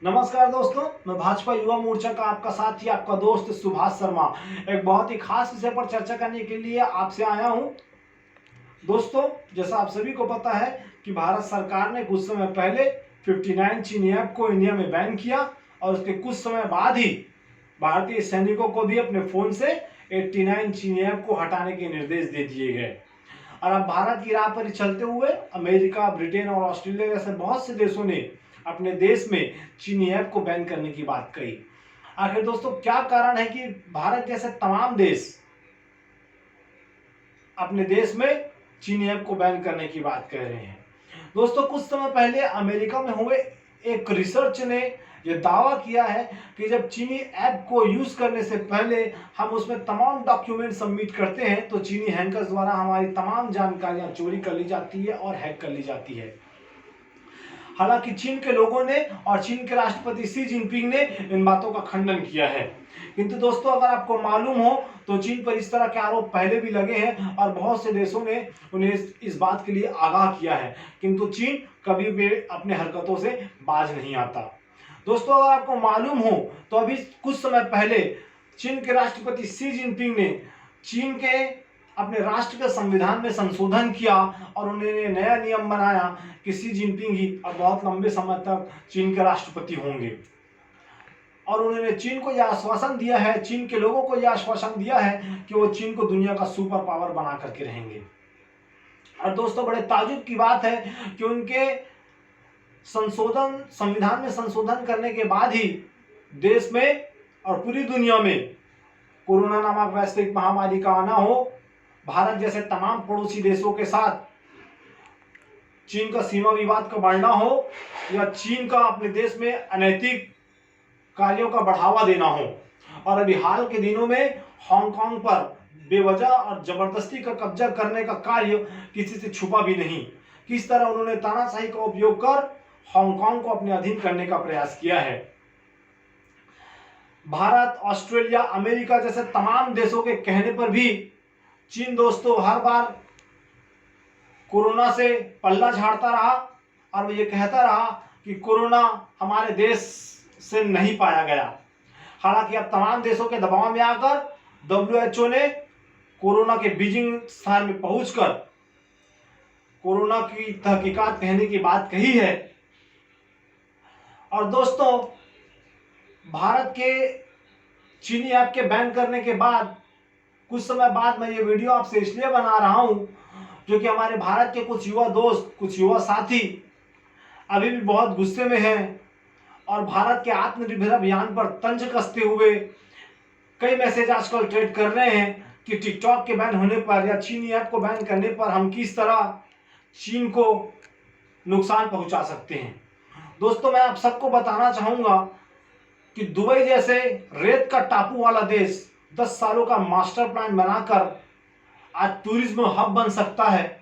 नमस्कार दोस्तों, मैं भाजपा युवा मोर्चा का आपका साथी, आपका दोस्त सुभाष शर्मा एक बहुत ही खास विषय पर चर्चा करने के लिए आपसे आया हूं। दोस्तों, जैसा आप सभी को पता है कि भारत सरकार ने कुछ समय पहले 59 चीनी ऐप को इंडिया में बैन किया और उसके कुछ समय बाद ही भारतीय सैनिकों को भी अपने फोन से 89 चीनी ऐप को हटाने के निर्देश दे दिए गए। और अब भारत की राह पर चलते हुए अमेरिका, ब्रिटेन और ऑस्ट्रेलिया जैसे बहुत से देशों ने अपने देश में चीनी ऐप को बैन करने की बात कही। आखिर दोस्तों, क्या कारण है कि भारत जैसे तमाम देश अपने देश में चीनी ऐप को बैन करने की बात कह रहे हैं? दोस्तों, कुछ समय पहले अमेरिका में हुए एक रिसर्च ने यह दावा किया है कि जब चीनी ऐप को यूज करने से पहले हम उसमें तमाम डॉक्यूमेंट सबमिट करते हैं तो चीनी हैकर्स द्वारा हमारी तमाम जानकारियां चोरी कर ली जाती है और हैक कर ली जाती है। हालांकि चीन के लोगों ने और चीन के राष्ट्रपति शी जिनपिंग ने इन बातों का खंडन किया है। किंतु दोस्तों, अगर आपको मालूम हो तो चीन पर इस तरह के आरोप पहले भी लगे हैं और बहुत से देशों ने उन्हें इस बात के लिए आगाह किया है, किंतु चीन कभी भी अपने हरकतों से बाज नहीं आता। दोस्तों, अगर आपको मालूम हो तो अभी कुछ समय पहले चीन के राष्ट्रपति शी जिनपिंग ने चीन के अपने राष्ट्र के संविधान में संशोधन किया और उन्होंने नया नियम बनाया कि शी जिनपिंग ही अब बहुत लंबे समय तक चीन के राष्ट्रपति होंगे। और उन्होंने चीन को यह आश्वासन दिया है, चीन के लोगों को यह आश्वासन दिया है कि वो चीन को दुनिया का सुपर पावर बना करके रहेंगे। और दोस्तों, बड़े ताज्जुब की बात है कि उनके संविधान में संशोधन करने के बाद ही देश में और पूरी दुनिया में कोरोना नामक वैश्विक महामारी का आना हो, भारत जैसे तमाम पड़ोसी देशों के साथ चीन का सीमा विवाद का बढ़ना हो या चीन का अपने देश में अनैतिक कार्यों का बढ़ावा देना हो। और अभी हाल के दिनों में हांगकांग पर बेवजह और जबरदस्ती का कब्जा करने का कार्य किसी से छुपा भी नहीं। किस तरह उन्होंने तानाशाही का उपयोग कर हांगकांग को अपने अधीन करने का प्रयास किया है। भारत, ऑस्ट्रेलिया, अमेरिका जैसे तमाम देशों के कहने पर भी चीन दोस्तों हर बार कोरोना से पल्ला झाड़ता रहा और वो ये कहता रहा कि कोरोना हमारे देश से नहीं पाया गया। हालांकि अब तमाम देशों के दबाव में आकर WHO ने कोरोना के बीजिंग स्थान में पहुंचकर कोरोना की तहकीकात कहने की बात कही है। और दोस्तों, भारत के चीनी ऐप के बैन करने के बाद कुछ समय बाद मैं ये वीडियो आपसे इसलिए बना रहा हूं क्योंकि हमारे भारत के कुछ युवा दोस्त, कुछ युवा साथी अभी भी बहुत गुस्से में हैं और भारत के आत्मनिर्भर अभियान पर तंज कसते हुए कई मैसेज आजकल ट्रेड कर रहे हैं कि टिकटॉक के बैन होने पर या चीनी ऐप को बैन करने पर हम किस तरह चीन को नुकसान पहुंचा सकते हैं। दोस्तों, मैं आप सबको बताना चाहूंगा कि दुबई जैसे रेत का टापू वाला देश 10 सालों का मास्टर प्लान बनाकर आज टूरिज्म हब बन सकता है।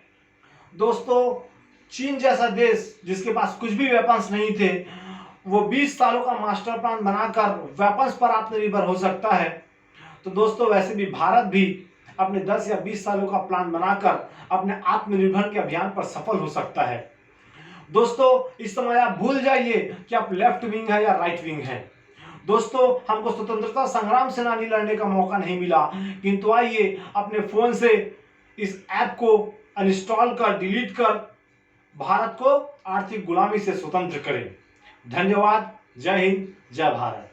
दोस्तों, चीन जैसा देश जिसके पास कुछ भी वेपन्स नहीं थे, वो 20 सालों का मास्टर प्लान बनाकर वेपन्स पर आत्मनिर्भर हो सकता है। तो दोस्तों, वैसे भी भारत भी अपने 10 या 20 सालों का प्लान बनाकर अपने आत्मनिर्भर के अभियान पर सफल हो सकता है। दोस्तों, इस समय आप भूल जाइए कि आप लेफ्ट विंग है या राइट विंग है। दोस्तों, हमको स्वतंत्रता संग्राम सेनानी लड़ने का मौका नहीं मिला, किंतु आइए अपने फोन से इस ऐप को अनइंस्टॉल कर, डिलीट कर भारत को आर्थिक गुलामी से स्वतंत्र करें। धन्यवाद। जय हिंद, जय भारत।